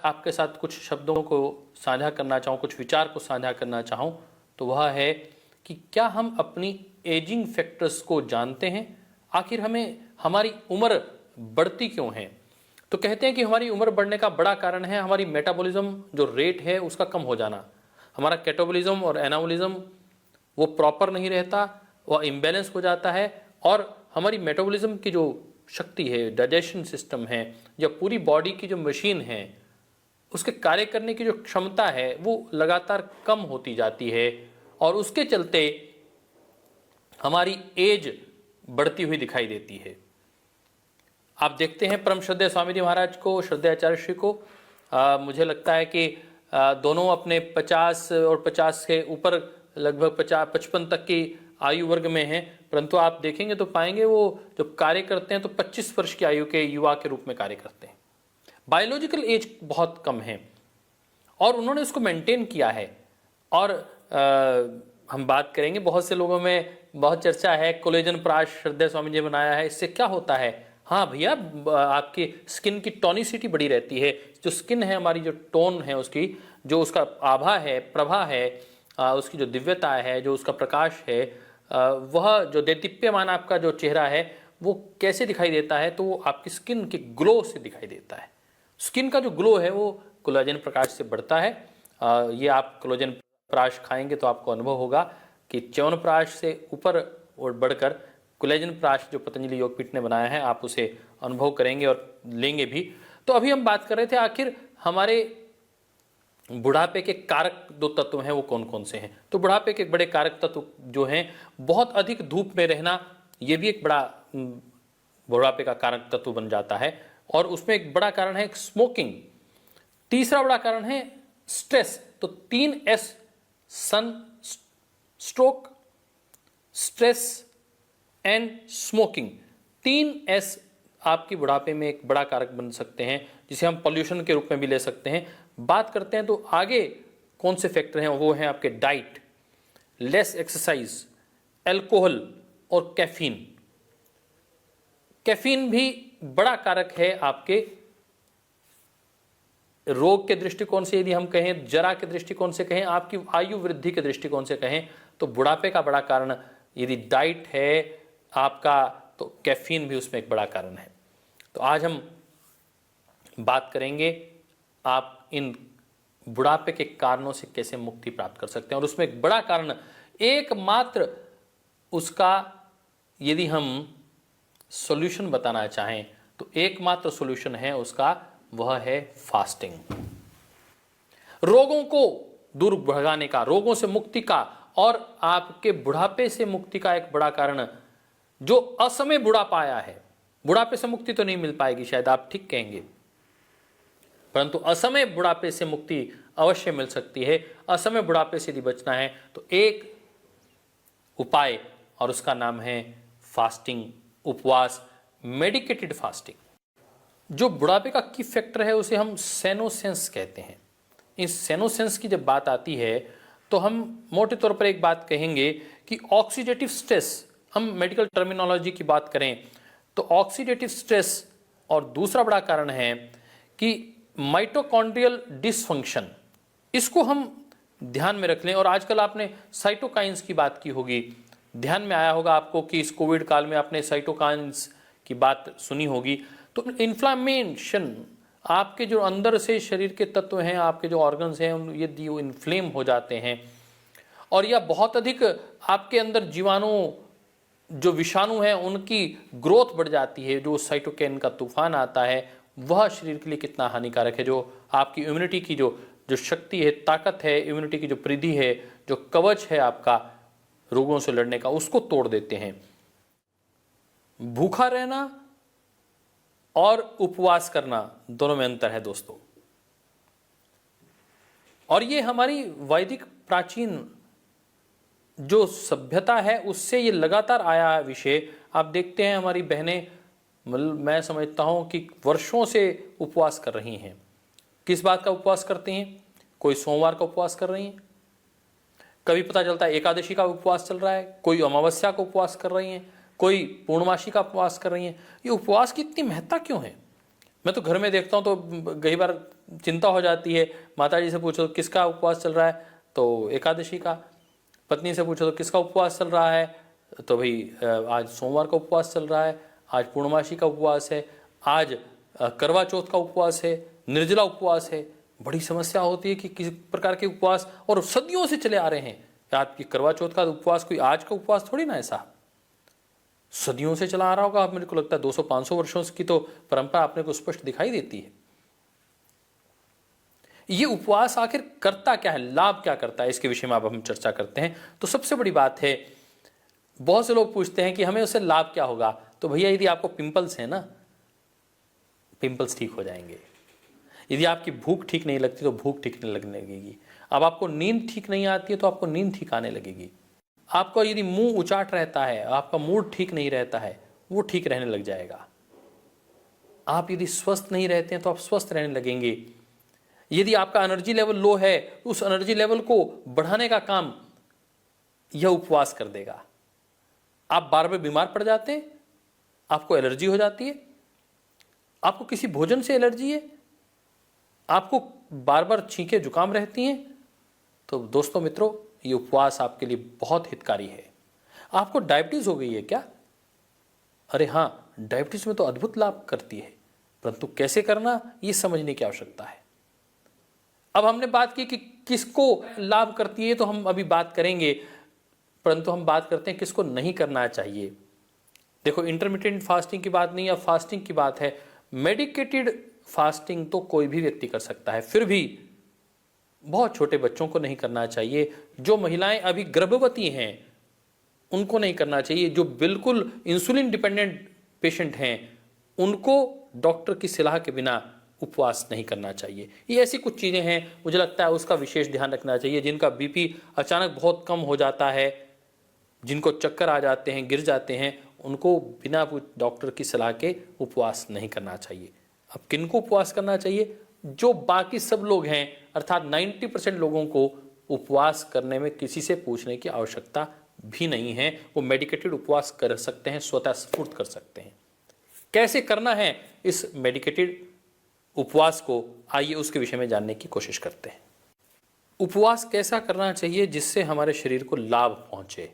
आपके साथ कुछ शब्दों को साझा करना चाहूँ, कुछ विचार को साझा करना चाहूँ, तो वह है कि क्या हम अपनी एजिंग फैक्टर्स को जानते हैं? आखिर हमें हमारी उम्र बढ़ती क्यों है? तो कहते हैं कि हमारी उम्र बढ़ने का बड़ा कारण है हमारी मेटाबॉलिज्म जो रेट है उसका कम हो जाना। हमारा कैटाबॉलिज्म और एनाबॉलिज्म वो प्रॉपर नहीं रहता, वह इम्बैलेंस हो जाता है, और हमारी मेटाबॉलिज्म की जो शक्ति है, डाइजेशन सिस्टम है, या पूरी बॉडी की जो मशीन है, उसके कार्य करने की जो क्षमता है वो लगातार कम होती जाती है, और उसके चलते हमारी एज बढ़ती हुई दिखाई देती है। आप देखते हैं परम श्रद्धेय स्वामी जी महाराज को, श्रद्धेय आचार्य श्री को, मुझे लगता है कि दोनों अपने 50 और 50 के ऊपर लगभग 55 तक की आयु वर्ग में हैं, परंतु आप देखेंगे तो पाएंगे वो जब कार्य करते हैं तो 25 वर्ष की आयु के युवा के रूप में कार्य करते हैं। बायोलॉजिकल एज बहुत कम है और उन्होंने उसको मेंटेन किया है। और हम बात करेंगे, बहुत से लोगों में बहुत चर्चा है कोलेजन प्राश श्रद्धेय स्वामी जी बनाया है, इससे क्या होता है? हाँ भैया, आपकी स्किन की टोनिसिटी बड़ी रहती है। जो स्किन है हमारी, जो टोन है उसकी, जो उसका आभा है, प्रभा है, उसकी जो दिव्यता है, जो उसका प्रकाश है, वह जो देदीप्यमान आपका जो चेहरा है वो कैसे दिखाई देता है? तो वो आपकी स्किन के ग्लो से दिखाई देता है। स्किन का जो ग्लो है वो कोलेजन प्रकाश से बढ़ता है। ये आप कोलेजन प्राश खाएंगे तो आपको अनुभव होगा कि च्यवनप्राश से ऊपर और बढ़कर कोलेजन प्राश जो पतंजलि योगपीठ ने बनाया है, आप उसे अनुभव करेंगे और लेंगे भी। तो अभी हम बात कर रहे थे आखिर हमारे बुढ़ापे के कारक दो तत्व हैं वो कौन कौन से हैं। तो बुढ़ापे के बड़े कारक तत्व जो हैं, बहुत अधिक धूप में रहना, ये भी एक बड़ा बुढ़ापे का कारक तत्व बन जाता है, और उसमें एक बड़ा कारण है स्मोकिंग। तीसरा बड़ा कारण है स्ट्रेस। तो 3S, sun, stroke, stress and smoking, 3S आपकी बुढ़ापे में एक बड़ा कारक बन सकते हैं, जिसे हम पॉल्यूशन के रूप में भी ले सकते हैं। बात करते हैं तो आगे कौन से फैक्टर हैं, वो हैं आपके डाइट, लेस एक्सरसाइज, अल्कोहल और कैफीन। कैफीन भी बड़ा कारक है आपके रोग के दृष्टिकोण से, यदि हम कहें जरा के दृष्टिकोण से कहें, आपकी आयु वृद्धि के दृष्टिकोण से कहें, तो बुढ़ापे का बड़ा कारण यदि डाइट है आपका, तो कैफीन भी उसमें एक बड़ा कारण है। तो आज हम बात करेंगे आप इन बुढ़ापे के कारणों से कैसे मुक्ति प्राप्त कर सकते हैं, और उसमें एक बड़ा कारण एकमात्र उसका, यदि हम सॉल्यूशन बताना चाहें तो एकमात्र सॉल्यूशन है उसका, वह है फास्टिंग। रोगों को दूर भगाने का, रोगों से मुक्ति का, और आपके बुढ़ापे से मुक्ति का एक बड़ा कारण, जो असमय बुढ़ापा आया है, बुढ़ापे से मुक्ति तो नहीं मिल पाएगी शायद, आप ठीक कहेंगे, परंतु असमय बुढ़ापे से मुक्ति अवश्य मिल सकती है। असमय बुढ़ापे से यदि बचना है तो एक उपाय, और उसका नाम है फास्टिंग, उपवास, मेडिकेटेड फास्टिंग। जो बुढ़ापे का की फैक्टर है उसे हम सेनोसेंस कहते हैं। इस सेनोसेंस की जब बात आती है तो हम मोटे तौर पर एक बात कहेंगे कि ऑक्सीडेटिव स्ट्रेस, हम मेडिकल टर्मिनोलॉजी की बात करें तो ऑक्सीडेटिव स्ट्रेस, और दूसरा बड़ा कारण है कि माइटोकॉन्ड्रियल डिसफंक्शन, इसको हम ध्यान में रख लें। और आजकल आपने साइटोकाइंस की बात की होगी, ध्यान में आया होगा आपको कि इस कोविड काल में आपने साइटोकाइंस की बात सुनी होगी। तो इन्फ्लामेशन, आपके जो अंदर से शरीर के तत्व हैं, आपके जो ऑर्गन्स हैं, यदि वो इन्फ्लेम हो जाते हैं, और या बहुत अधिक आपके अंदर जीवाणु, जो विषाणु हैं, उनकी ग्रोथ बढ़ जाती है, जो साइटोकाइन का तूफान आता है, वह शरीर के लिए कितना हानिकारक है। जो आपकी इम्यूनिटी की जो शक्ति है, ताकत है, इम्यूनिटी की जो परिधि है, जो कवच है आपका रोगों से लड़ने का, उसको तोड़ देते हैं। भूखा रहना और उपवास करना, दोनों में अंतर है दोस्तों। और ये हमारी वैदिक प्राचीन जो सभ्यता है उससे ये लगातार आया है विषय। आप देखते हैं हमारी बहनें, मैं समझता हूं कि वर्षों से उपवास कर रही हैं। किस बात का उपवास करती हैं? कोई सोमवार का उपवास कर रही हैं, कभी पता चलता है एकादशी का उपवास चल रहा है, कोई अमावस्या का उपवास कर रही हैं, कोई पूर्णमासी का उपवास कर रही हैं। ये उपवास की इतनी महत्ता क्यों है? मैं तो घर में देखता हूँ तो कई बार चिंता हो जाती है। माता जी से पूछो किसका उपवास चल रहा है, तो एकादशी का। पत्नी से पूछो तो किसका उपवास चल रहा है, तो भाई आज सोमवार का उपवास चल रहा है, आज पूर्णमासी का उपवास है, आज करवा चौथ का उपवास है, निर्जला उपवास है। बड़ी समस्या होती है कि किस प्रकार के उपवास, और सदियों से चले आ रहे हैं। आपकी करवा चौथ का उपवास कोई आज का उपवास थोड़ी ना, ऐसा सदियों से चला आ रहा होगा। मेरे को लगता है 200-500 वर्षों की तो परंपरा अपने को स्पष्ट दिखाई देती है। ये उपवास आखिर करता क्या है, लाभ क्या करता है, इसके विषय में अब हम चर्चा करते हैं। तो सबसे बड़ी बात है, बहुत से लोग पूछते हैं कि हमें उससे लाभ क्या होगा। तो भैया यदि आपको पिंपल्स है ना, पिंपल्स ठीक हो जाएंगे। यदि आपकी भूख ठीक नहीं लगती तो भूख ठीक नहीं लगने लगेगी। अब आपको नींद ठीक नहीं आती है तो आपको नींद ठीक आने लगेगी। आपको यदि मुंह उचाट रहता है, आपका मूड ठीक नहीं रहता है, वो ठीक रहने लग जाएगा। आप यदि स्वस्थ नहीं रहते हैं तो आप स्वस्थ रहने लगेंगे। यदि आपका एनर्जी लेवल लो है, उस एनर्जी लेवल को बढ़ाने का काम यह उपवास कर देगा। आप बार बार बीमार पड़ जाते हैं, आपको एलर्जी हो जाती है, आपको किसी भोजन से एलर्जी है, आपको बार बार छींके जुकाम रहती हैं, तो दोस्तों मित्रों, ये उपवास आपके लिए बहुत हितकारी है। आपको डायबिटीज हो गई है क्या? अरे हाँ, डायबिटीज में तो अद्भुत लाभ करती है, परंतु कैसे करना ये समझने की आवश्यकता है। अब हमने बात की कि किसको लाभ करती है, तो हम अभी बात करेंगे, परंतु हम बात करते हैं किसको नहीं करना चाहिए। देखो, इंटरमिटेंट फास्टिंग की बात नहीं है, फास्टिंग की बात है। मेडिकेटेड फास्टिंग तो कोई भी व्यक्ति कर सकता है, फिर भी बहुत छोटे बच्चों को नहीं करना चाहिए। जो महिलाएं अभी गर्भवती हैं उनको नहीं करना चाहिए। जो बिल्कुल इंसुलिन डिपेंडेंट पेशेंट हैं उनको डॉक्टर की सलाह के बिना उपवास नहीं करना चाहिए। ये ऐसी कुछ चीज़ें हैं, मुझे लगता है उसका विशेष ध्यान रखना चाहिए। जिनका बीपी अचानक बहुत कम हो जाता है, जिनको चक्कर आ जाते हैं, गिर जाते हैं, उनको बिना डॉक्टर की सलाह के उपवास नहीं करना चाहिए। अब किनको उपवास करना चाहिए? जो बाकी सब लोग हैं, अर्थात 90% लोगों को उपवास करने में किसी से पूछने की आवश्यकता भी नहीं है। वो मेडिकेटेड उपवास कर सकते हैं, स्वतः स्फूर्त कर सकते हैं। कैसे करना है इस मेडिकेटेड उपवास को, आइए उसके विषय में जानने की कोशिश करते हैं। उपवास कैसा करना चाहिए जिससे हमारे शरीर को लाभ पहुंचे?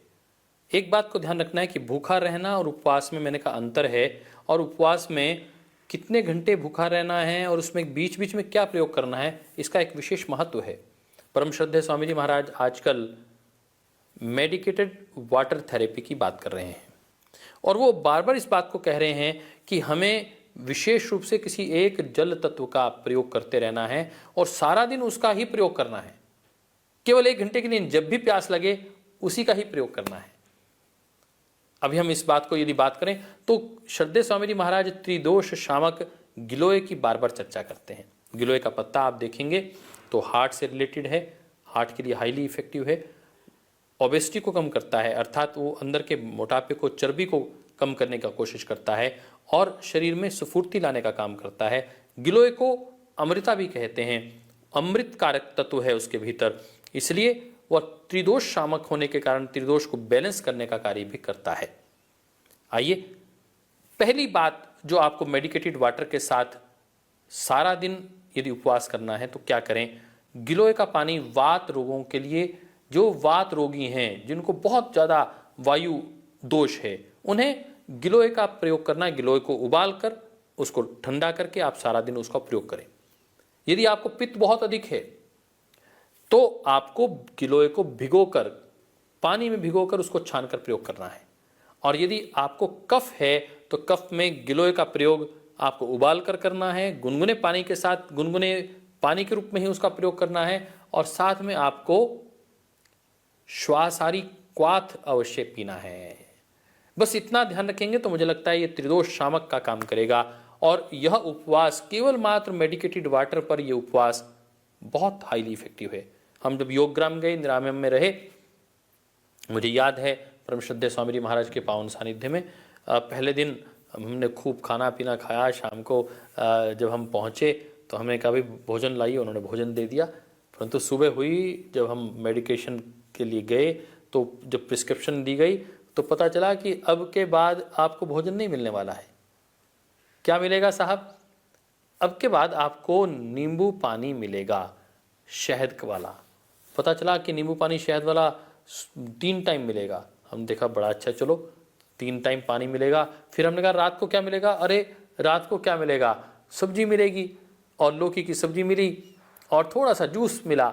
एक बात को ध्यान रखना है कि भूखा रहना और उपवास में मैंने कहा अंतर है, और उपवास में कितने घंटे भूखा रहना है और उसमें बीच बीच में क्या प्रयोग करना है, इसका एक विशेष महत्व है। परम श्रद्धेय स्वामी जी महाराज आजकल मेडिकेटेड वाटर थेरेपी की बात कर रहे हैं, और वो बार बार इस बात को कह रहे हैं कि हमें विशेष रूप से किसी एक जल तत्व का प्रयोग करते रहना है और सारा दिन उसका ही प्रयोग करना है। केवल 1 घंटे के लिए, जब भी प्यास लगे उसी का ही प्रयोग करना है। अभी हम इस बात को यदि बात करें तो श्रद्धेय स्वामी जी महाराज त्रिदोष शामक गिलोय की बार बार चर्चा करते हैं। गिलोय का पत्ता आप देखेंगे तो हार्ट से रिलेटेड है, हार्ट के लिए हाईली इफेक्टिव है, ओबेसिटी को कम करता है, अर्थात वो अंदर के मोटापे को, चर्बी को कम करने का कोशिश करता है और शरीर में स्फूर्ति लाने का काम करता है। गिलोय को अमृता भी कहते हैं, अमृत कारक तत्व है उसके भीतर, इसलिए वह त्रिदोष शामक होने के कारण त्रिदोष को बैलेंस करने का कार्य भी करता है। आइए, पहली बात जो आपको मेडिकेटेड वाटर के साथ सारा दिन यदि उपवास करना है तो क्या करें? गिलोय का पानी वात रोगों के लिए, जो वात रोगी हैं, जिनको बहुत ज़्यादा वायु दोष है, उन्हें गिलोय का प्रयोग करना है। गिलोय को उबाल कर उसको ठंडा करके आप सारा दिन उसका प्रयोग करें। यदि आपको पित्त बहुत अधिक है तो आपको गिलोय को भिगोकर, पानी में भिगोकर उसको छानकर प्रयोग करना है। और यदि आपको कफ है तो कफ में गिलोय का प्रयोग आपको उबाल कर करना है, गुनगुने पानी के साथ, गुनगुने पानी के रूप में ही उसका प्रयोग करना है, और साथ में आपको श्वासारी क्वाथ अवश्य पीना है। बस इतना ध्यान रखेंगे तो मुझे लगता है ये त्रिदोष शामक का काम करेगा। और यह उपवास केवल मात्र मेडिकेटेड वाटर पर, यह उपवास बहुत हाईली इफेक्टिव है। हम जब योगग्राम गए, निरामयम में रहे, मुझे याद है परम श्रद्धेय स्वामी जी महाराज के पावन सानिध्य में पहले दिन हमने खूब खाना पीना खाया। शाम को जब हम पहुँचे तो हमने कहा भाई भोजन लाइए, उन्होंने भोजन दे दिया। परंतु सुबह हुई जब हम मेडिकेशन के लिए गए तो जब प्रिस्क्रिप्शन दी गई तो पता चला कि अब के बाद आपको भोजन नहीं मिलने वाला है। क्या मिलेगा साहब? अब के बाद आपको नींबू पानी मिलेगा शहद वाला। पता चला कि नींबू पानी शहद वाला 3 टाइम मिलेगा। हम देखा बड़ा अच्छा, चलो 3 टाइम पानी मिलेगा। फिर हमने कहा रात को क्या मिलेगा? अरे रात को क्या मिलेगा? सब्जी मिलेगी, और लौकी की सब्जी मिली और थोड़ा सा जूस मिला।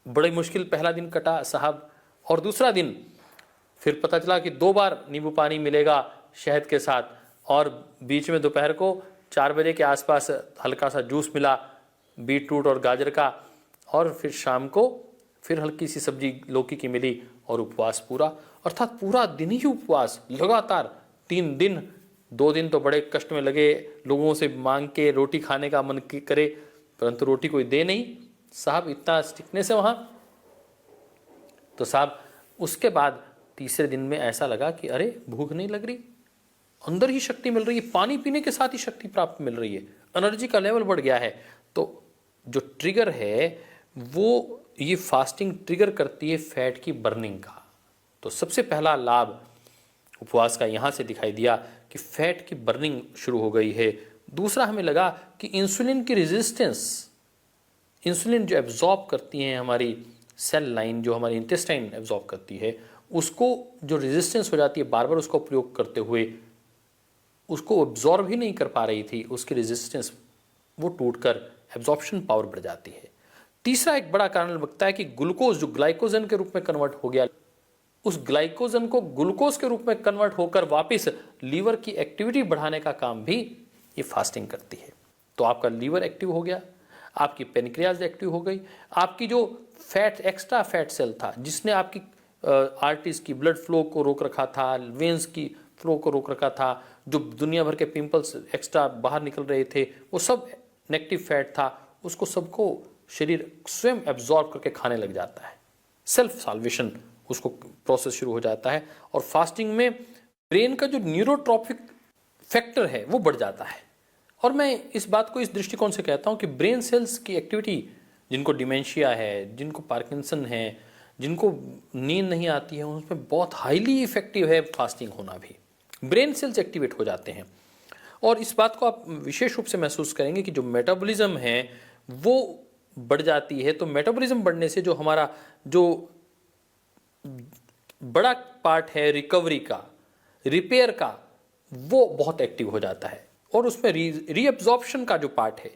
बड़ी मुश्किल पहला दिन कटा साहब। और दूसरा दिन फिर पता चला कि 2 बार नींबू पानी मिलेगा शहद के साथ, और बीच में दोपहर को 4 बजे के आसपास हल्का सा जूस मिला बीट रूट और गाजर का, और फिर शाम को फिर हल्की सी सब्जी लौकी की मिली, और उपवास पूरा। अर्थात पूरा दिन ही उपवास लगातार 3 दिन। 2 दिन तो बड़े कष्ट में लगे, लोगों से मांग के रोटी खाने का मन करे, परंतु रोटी कोई दे नहीं साहब, इतना स्टिकनेस है वहाँ। तो साहब उसके बाद तीसरे दिन में ऐसा लगा कि अरे भूख नहीं लग रही, अंदर ही शक्ति मिल रही है, पानी पीने के साथ ही शक्ति प्राप्त मिल रही है, एनर्जी का लेवल बढ़ गया है। तो जो ट्रिगर है वो ये फास्टिंग ट्रिगर करती है फैट की बर्निंग का। तो सबसे पहला लाभ उपवास का यहाँ से दिखाई दिया कि फैट की बर्निंग शुरू हो गई है। दूसरा हमें लगा कि इंसुलिन की रेजिस्टेंस, इंसुलिन जो एब्जॉर्ब करती है हमारी सेल लाइन, जो हमारी इंटेस्टाइन एब्जॉर्ब करती है, उसको जो रेजिस्टेंस हो जाती है बार बार उसका प्रयोग करते हुए, उसको एब्जॉर्ब ही नहीं कर पा रही थी, उसकी रेजिस्टेंस वो टूटकर एब्जॉर्प्शन पावर बढ़ जाती है। तीसरा एक बड़ा कारण लगता है कि ग्लूकोज जो ग्लाइकोजन के रूप में कन्वर्ट हो गया, उस ग्लाइकोजन को ग्लूकोज के रूप में कन्वर्ट होकर वापस लीवर की एक्टिविटी बढ़ाने का काम भी ये फास्टिंग करती है। तो आपका लीवर एक्टिव हो गया, आपकी पेनक्रियाज एक्टिव हो गई, आपकी जो फैट एक्स्ट्रा फैट सेल था जिसने आपकी आर्टरीज की ब्लड फ्लो को रोक रखा था, वेंस की फ्लो को रोक रखा था, जो दुनिया भर के पिंपल्स एक्स्ट्रा बाहर निकल रहे थे, वो सब नेगेटिव फैट था, उसको सबको शरीर स्वयं एब्जॉर्ब करके खाने लग जाता है। सेल्फ सॉल्वेशन उसको प्रोसेस शुरू हो जाता है। और फास्टिंग में ब्रेन का जो न्यूरोट्रॉपिक फैक्टर है वो बढ़ जाता है। और मैं इस बात को इस दृष्टिकोण से कहता हूँ कि ब्रेन सेल्स की एक्टिविटी, जिनको डिमेंशिया है, जिनको पार्किंसन है, जिनको नींद नहीं आती है, उसमें बहुत हाईली इफेक्टिव है फास्टिंग होना भी। ब्रेन सेल्स एक्टिवेट हो जाते हैं। और इस बात को आप विशेष रूप से महसूस करेंगे कि जो मेटाबॉलिज्म है वो बढ़ जाती है। तो मेटाबॉलिज्म बढ़ने से जो हमारा जो बड़ा पार्ट है रिकवरी का, रिपेयर का, वो बहुत एक्टिव हो जाता है। और उसमें रीअब्जॉर्प्शन का जो पार्ट है,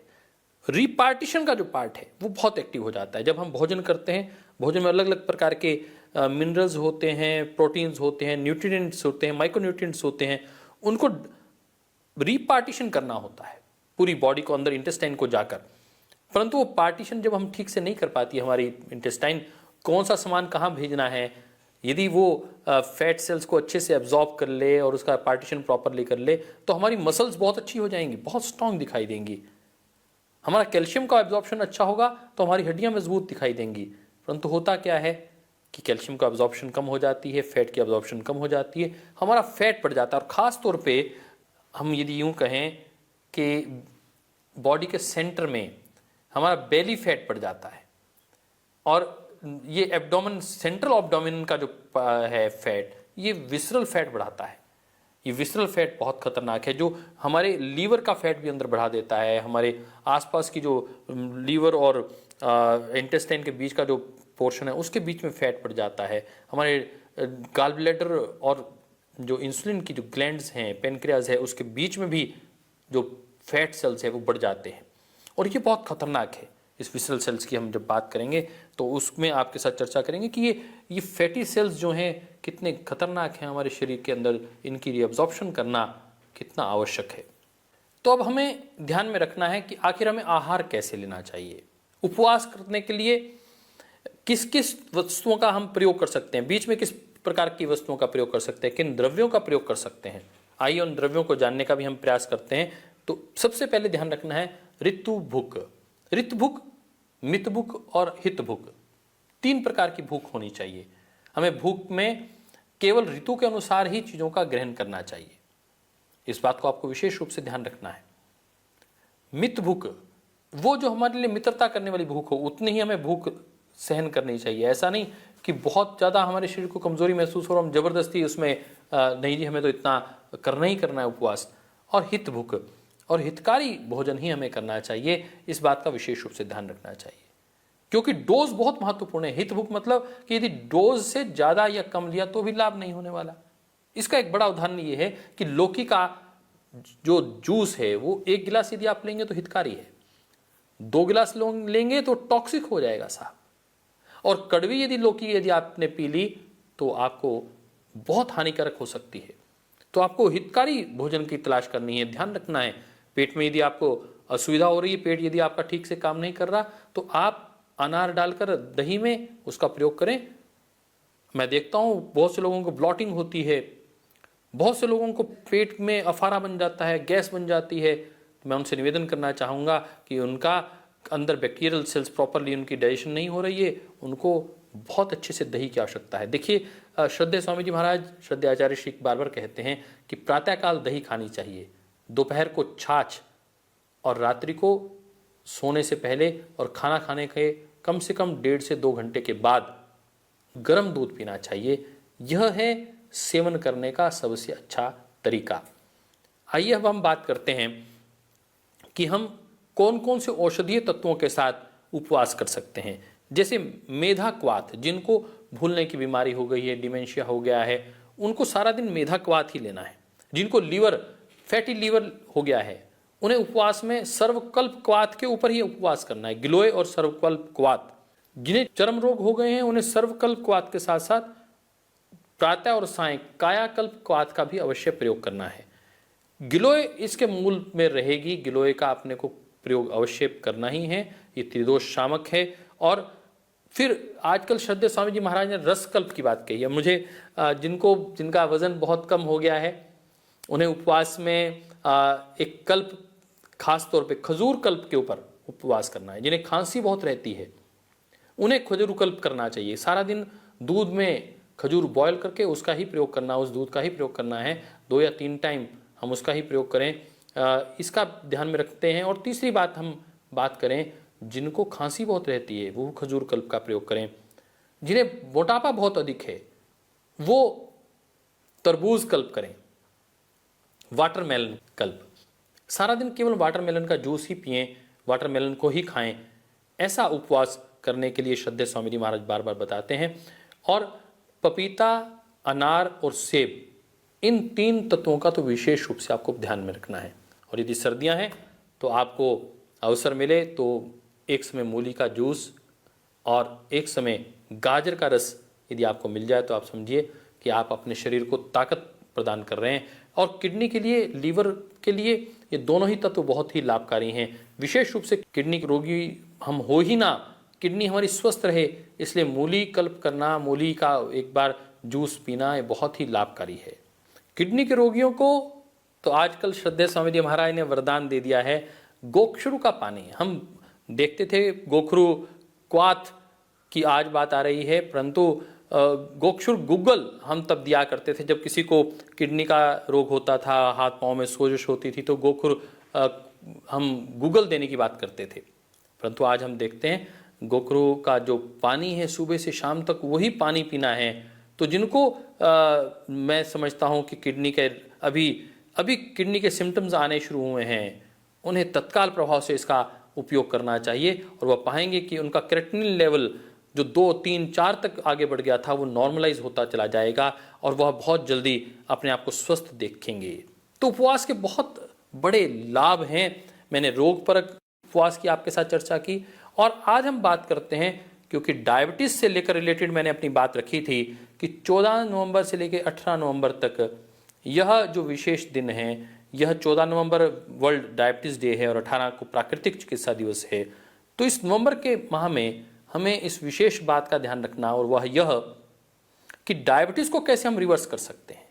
रिपार्टीशन का जो पार्ट है, वो बहुत एक्टिव हो जाता है। जब हम भोजन करते हैं, भोजन में अलग अलग प्रकार के मिनरल्स होते हैं, प्रोटीन्स होते हैं, न्यूट्रिएंट्स होते हैं, माइक्रोन्यूट्रिएंट्स होते हैं, उनको रिपार्टीशन करना होता है पूरी बॉडी को अंदर इंटेस्टाइन को जाकर। परंतु वो पार्टीशन जब हम ठीक से नहीं कर पाती, हमारी इंटेस्टाइन कौन सा सामान कहाँ भेजना है, यदि वो फैट सेल्स को अच्छे से एब्जॉर्ब कर ले और उसका पार्टीशन प्रॉपरली कर ले, तो हमारी मसल्स बहुत अच्छी हो जाएंगी, बहुत स्ट्रांग दिखाई देंगी। हमारा कैल्शियम का एब्जॉर्प्शन अच्छा होगा तो हमारी हड्डियां मजबूत दिखाई देंगी। परंतु होता क्या है कि कैल्शियम का एब्जॉर्प्शन कम हो जाती है, फैट की एब्जॉर्प्शन कम हो जाती है, हमारा फैट बढ़ जाता है। और ख़ास तौर पे हम यदि यूँ कहें कि बॉडी के सेंटर में हमारा बेली फैट बढ़ जाता है, और ये एब्डोमेन, सेंट्रल एब्डोमेन का जो है फैट, ये विसरल फैट बढ़ाता है। ये विसरल फैट बहुत खतरनाक है, जो हमारे लीवर का फैट भी अंदर बढ़ा देता है। हमारे आसपास की जो लीवर और इंटेस्टाइन के बीच का जो पोर्शन है उसके बीच में फैट बढ़ जाता है। हमारे गॉल ब्लैडर और जो इंसुलिन की जो ग्लैंड्स हैं, पेनक्रियाज है, उसके बीच में भी जो फैट सेल्स है वो बढ़ जाते हैं। और ये बहुत खतरनाक है। इस विसरल सेल्स की हम जब बात करेंगे तो उसमें आपके साथ चर्चा करेंगे कि ये फैटी सेल्स जो हैं कितने खतरनाक हैं हमारे शरीर के अंदर, इनकी रीअब्जॉर्प्शन करना कितना आवश्यक है। तो अब हमें ध्यान में रखना है कि आखिर हमें आहार कैसे लेना चाहिए। उपवास करने के लिए किस किस वस्तुओं का हम प्रयोग कर सकते हैं, बीच में किस प्रकार की वस्तुओं का प्रयोग कर सकते हैं, किन द्रव्यों का प्रयोग कर सकते हैं। आइए उन द्रव्यों को जानने का भी हम प्रयास करते हैं। तो सबसे पहले ध्यान रखना है ऋतु भूख। ऋतु भूख, मित भूख और हित भूख, 3 प्रकार की भूख होनी चाहिए। हमें भूख में केवल ऋतु के अनुसार ही चीज़ों का ग्रहण करना चाहिए। इस बात को आपको विशेष रूप से ध्यान रखना है। मित भूख, वो जो हमारे लिए मित्रता करने वाली भूख हो, उतनी ही हमें भूख सहन करनी चाहिए। ऐसा नहीं कि बहुत ज़्यादा हमारे शरीर को कमजोरी महसूस हो और हम जबरदस्ती उसमें नहीं जी हमें तो इतना करना ही करना है उपवास। और हित भूख, और हितकारी भोजन ही हमें करना चाहिए। इस बात का विशेष रूप से ध्यान रखना चाहिए, क्योंकि डोज बहुत महत्वपूर्ण है। हितभुक मतलब कि यदि डोज से ज़्यादा या कम लिया तो भी लाभ नहीं होने वाला। इसका एक बड़ा उदाहरण ये है कि लौकी का जो जूस है वो 1 गिलास यदि आप लेंगे तो हितकारी है, 2 गिलास लेंगे तो टॉक्सिक हो जाएगा साहब। और कड़वी यदि लौकी यदि आपने पी ली तो आपको बहुत हानिकारक हो सकती है। तो आपको हितकारी भोजन की तलाश करनी है, ध्यान रखना है। पेट में यदि आपको असुविधा हो रही है, पेट यदि आपका ठीक से काम नहीं कर रहा, तो आप अनार डालकर दही में उसका प्रयोग करें। मैं देखता हूँ बहुत से लोगों को ब्लॉटिंग होती है, बहुत से लोगों को पेट में अफारा बन जाता है, गैस बन जाती है। मैं उनसे निवेदन करना चाहूँगा कि उनका अंदर बैक्टीरियल सेल्स प्रॉपरली उनकी डाइजेशन नहीं हो रही है, उनको बहुत अच्छे से दही की आवश्यकता है। देखिए श्रद्धेय स्वामी जी महाराज, श्रद्धेय आचार्य श्री बार बार कहते हैं कि प्रातःकाल दही खानी चाहिए, दोपहर को छाछ, और रात्रि को सोने से पहले और खाना खाने के कम से कम 1.5 से 2 घंटे के बाद गर्म दूध पीना चाहिए। यह है सेवन करने का सबसे अच्छा तरीका। आइए अब हम बात करते हैं कि हम कौन कौन से औषधीय तत्वों के साथ उपवास कर सकते हैं। जैसे मेधा क्वाथ, जिनको भूलने की बीमारी हो गई है, डिमेंशिया हो गया है, उनको सारा दिन मेधा क्वाथ ही लेना है। जिनको लीवर, फैटी लीवर हो गया है, उन्हें उपवास में सर्वकल्प क्वाथ के ऊपर ही उपवास करना है, गिलोय और सर्वकल्प क्वाथ। जिन्हें चर्म रोग हो गए हैं उन्हें सर्वकल्प क्वाथ के साथ साथ प्रातः और सायं कायाकल्प क्वाथ का भी अवश्य प्रयोग करना है। गिलोय इसके मूल में रहेगी, गिलोय का अपने को प्रयोग अवश्य करना ही है। ये त्रिदोष शामक है। और फिर आजकल श्रद्धेय स्वामी जी महाराज ने रसकल्प की बात कही है। मुझे जिनका वजन बहुत कम हो गया है, उन्हें उपवास में एक कल्प, खास तौर पे खजूर कल्प के ऊपर उपवास करना है। जिन्हें खांसी बहुत रहती है उन्हें खजूर कल्प करना चाहिए। सारा दिन दूध में खजूर बॉयल करके उसका ही प्रयोग करना, उस दूध का ही प्रयोग करना है। 2 या 3 टाइम हम उसका ही प्रयोग करें, इसका ध्यान में रखते हैं। और तीसरी बात हम बात करें, जिनको खांसी बहुत रहती है वो खजूर कल्प का प्रयोग करें। जिन्हें मोटापा बहुत अधिक है वो तरबूज कल्प करें, वाटरमेलन कल्प। सारा दिन केवल वाटरमेलन का जूस ही पिएं, वाटरमेलन को ही खाएं। ऐसा उपवास करने के लिए श्रद्धेय स्वामी जी महाराज बार बार बताते हैं। और पपीता, अनार और सेब, इन 3 तत्वों का तो विशेष रूप से आपको ध्यान में रखना है। और यदि सर्दियां हैं तो आपको अवसर मिले तो एक समय मूली का जूस और एक समय गाजर का रस यदि आपको मिल जाए तो आप समझिए कि आप अपने शरीर को ताकत प्रदान कर रहे हैं। और किडनी के लिए, लीवर के लिए ये दोनों ही तत्व बहुत ही लाभकारी हैं। विशेष रूप से किडनी के रोगी हम हो ही ना, किडनी हमारी स्वस्थ रहे, इसलिए मूली कल्प करना, मूली का एक बार जूस पीना ये बहुत ही लाभकारी है। किडनी के रोगियों को तो आजकल श्रद्धेय स्वामी जी महाराज ने वरदान दे दिया है, गोखरू का पानी। हम देखते थे गोखरू क्वाथ की आज बात आ रही है, परंतु गोखरू गूगल हम तब दिया करते थे जब किसी को किडनी का रोग होता था, हाथ पांव में सोजिश होती थी, तो गोखरू हम गूगल देने की बात करते थे। परंतु आज हम देखते हैं गोखरू का जो पानी है सुबह से शाम तक वही पानी पीना है। तो जिनको मैं समझता हूं कि किडनी के अभी किडनी के सिम्टम्स आने शुरू हुए हैं, उन्हें तत्काल प्रभाव से इसका उपयोग करना चाहिए। और वह पाएंगे कि उनका क्रेटिनिन लेवल जो 2, 3, 4 तक आगे बढ़ गया था वो नॉर्मलाइज होता चला जाएगा और वह बहुत जल्दी अपने आप को स्वस्थ देखेंगे। तो उपवास के बहुत बड़े लाभ हैं। मैंने रोग परक उपवास की आपके साथ चर्चा की। और आज हम बात करते हैं, क्योंकि डायबिटीज से लेकर रिलेटेड मैंने अपनी बात रखी थी कि 14 नवंबर से लेकर 18 नवंबर तक यह जो विशेष दिन है, यह 14 नवंबर वर्ल्ड डायबिटीज डे है और 18 को प्राकृतिक चिकित्सा दिवस है। तो इस नवंबर के माह में हमें इस विशेष बात का ध्यान रखना, और वह यह कि डायबिटीज को कैसे हम रिवर्स कर सकते हैं।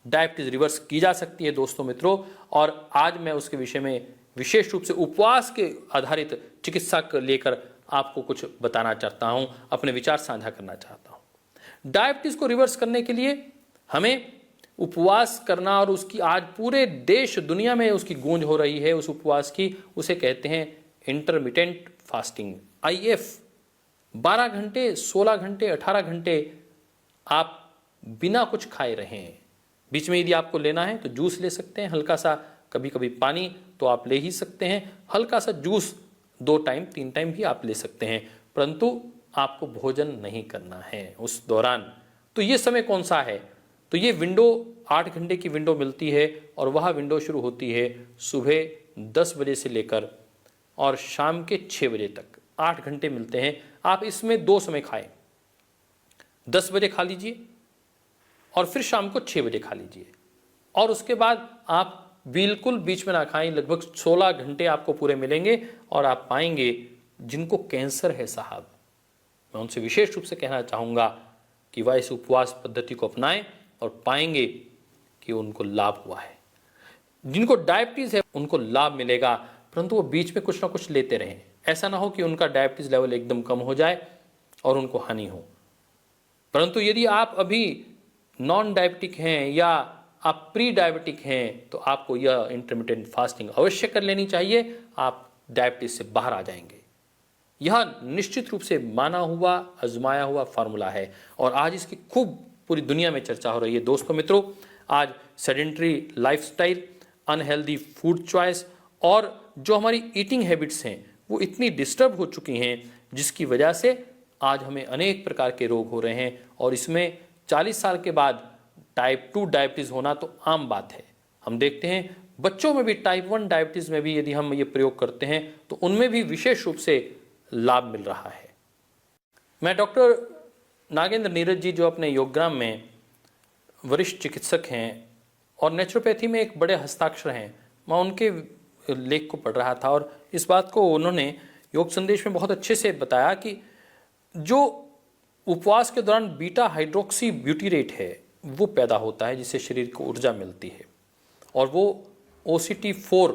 डायबिटीज रिवर्स की जा सकती है दोस्तों मित्रों, और आज मैं उसके विषय में विशेष रूप से उपवास के आधारित चिकित्सा को लेकर आपको कुछ बताना चाहता हूं, अपने विचार साझा करना चाहता हूं। डायबिटीज को रिवर्स करने के लिए हमें उपवास करना, और उसकी आज पूरे देश दुनिया में उसकी गूंज हो रही है उस उपवास की। उसे कहते हैं इंटरमिटेंट फास्टिंग, IF। 12 घंटे, 16 घंटे, 18 घंटे आप बिना कुछ खाए रहें। बीच में यदि आपको लेना है तो जूस ले सकते हैं, हल्का सा कभी कभी पानी तो आप ले ही सकते हैं, हल्का सा जूस 2 टाइम 3 टाइम भी आप ले सकते हैं, परंतु आपको भोजन नहीं करना है उस दौरान। तो ये समय कौन सा है? तो ये विंडो 8 घंटे की विंडो मिलती है और वह विंडो शुरू होती है सुबह 10 बजे से लेकर और शाम के 6 बजे तक। 8 घंटे मिलते हैं। आप इसमें 2 समय खाएं, 10 बजे खा लीजिए और फिर शाम को 6 बजे खा लीजिए, और उसके बाद आप बिल्कुल बीच में ना खाएं। लगभग 16 घंटे आपको पूरे मिलेंगे और आप पाएंगे जिनको कैंसर है साहब, मैं उनसे विशेष रूप से कहना चाहूँगा कि वह इस उपवास पद्धति को अपनाएं और पाएंगे कि उनको लाभ हुआ है। जिनको डायबिटीज़ है उनको लाभ मिलेगा, परंतु वो बीच में कुछ ना कुछ लेते रहें। ऐसा ना हो कि उनका डायबिटीज़ लेवल एकदम कम हो जाए और उनको हानि हो। परंतु यदि आप अभी नॉन डायबिटिक हैं या आप प्री डायबिटिक हैं तो आपको यह इंटरमिटेंट फास्टिंग अवश्य कर लेनी चाहिए। आप डायबिटीज से बाहर आ जाएंगे। यह निश्चित रूप से माना हुआ आजमाया हुआ फार्मूला है और आज इसकी खूब पूरी दुनिया में चर्चा हो रही है। दोस्तों मित्रों, आज sedentary lifestyle, unhealthy food choice और जो हमारी ईटिंग हैबिट्स हैं वो इतनी डिस्टर्ब हो चुकी हैं जिसकी वजह से आज हमें अनेक प्रकार के रोग हो रहे हैं और इसमें 40 साल के बाद टाइप 2 डायबिटीज़ होना तो आम बात है। हम देखते हैं बच्चों में भी टाइप 1 डायबिटीज़ में भी यदि हम ये प्रयोग करते हैं तो उनमें भी विशेष रूप से लाभ मिल रहा है। मैं डॉक्टर नागेंद्र नीरज जी, जो अपने योगग्राम में वरिष्ठ चिकित्सक हैं और नेचुरोपैथी में एक बड़े हस्ताक्षर हैं, मैं उनके लेख को पढ़ रहा था और इस बात को उन्होंने योग संदेश में बहुत अच्छे से बताया कि जो उपवास के दौरान बीटा हाइड्रोक्सी ब्यूटीरेट है वो पैदा होता है जिससे शरीर को ऊर्जा मिलती है और वो OCT4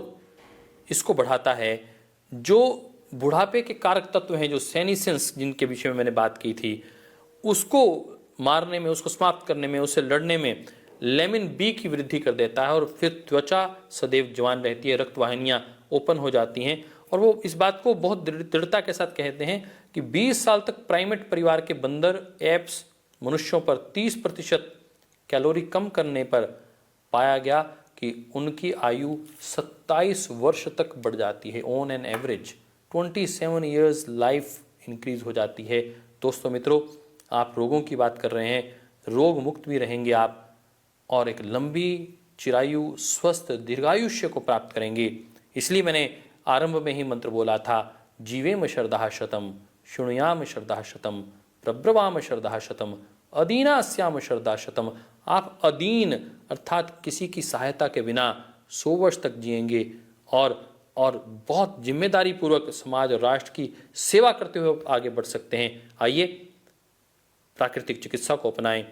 इसको बढ़ाता है। जो बुढ़ापे के कारक तत्व हैं, जो सेनिसेंस जिनके विषय में मैंने बात की थी, उसको मारने में, उसको समाप्त करने में, उससे लड़ने में लेमिन बी की वृद्धि कर देता है और फिर त्वचा सदैव जवान रहती है, रक्त वाहिनियाँ ओपन हो जाती हैं। और वो इस बात को बहुत दृढ़ता के साथ कहते हैं कि 20 साल तक प्राइमेट परिवार के बंदर, एप्स, मनुष्यों पर 30% कैलोरी कम करने पर पाया गया कि उनकी आयु 27 वर्ष तक बढ़ जाती है। On an average 27 years life increase हो जाती है। दोस्तों मित्रों, आप रोगों की बात कर रहे हैं, रोग मुक्त भी रहेंगे आप और एक लंबी चिरायु, स्वस्थ दीर्घायुष्य को प्राप्त करेंगे। इसलिए मैंने आरंभ में ही मंत्र बोला था, जीवेम शरदः शतम, शृणुयाम शरदः शतम, प्रब्रवाम शरदः शतम, अदीनास्याम शरदः शतम। आप अदीन अर्थात किसी की सहायता के बिना 100 वर्ष तक जिएंगे और बहुत जिम्मेदारी पूर्वक समाज और राष्ट्र की सेवा करते हुए आगे बढ़ सकते हैं। आइए प्राकृतिक चिकित्सा को अपनाएं,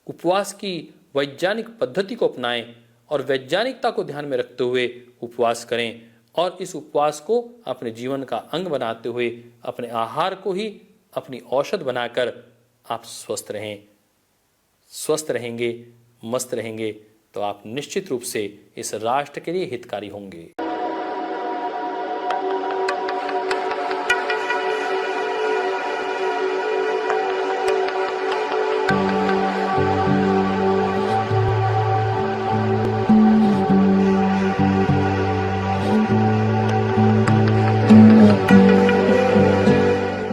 उपवास की वैज्ञानिक पद्धति को अपनाएं और वैज्ञानिकता को ध्यान में रखते हुए उपवास करें और इस उपवास को अपने जीवन का अंग बनाते हुए अपने आहार को ही अपनी औषध बनाकर आप स्वस्थ रहें। स्वस्थ रहेंगे, मस्त रहेंगे तो आप निश्चित रूप से इस राष्ट्र के लिए हितकारी होंगे।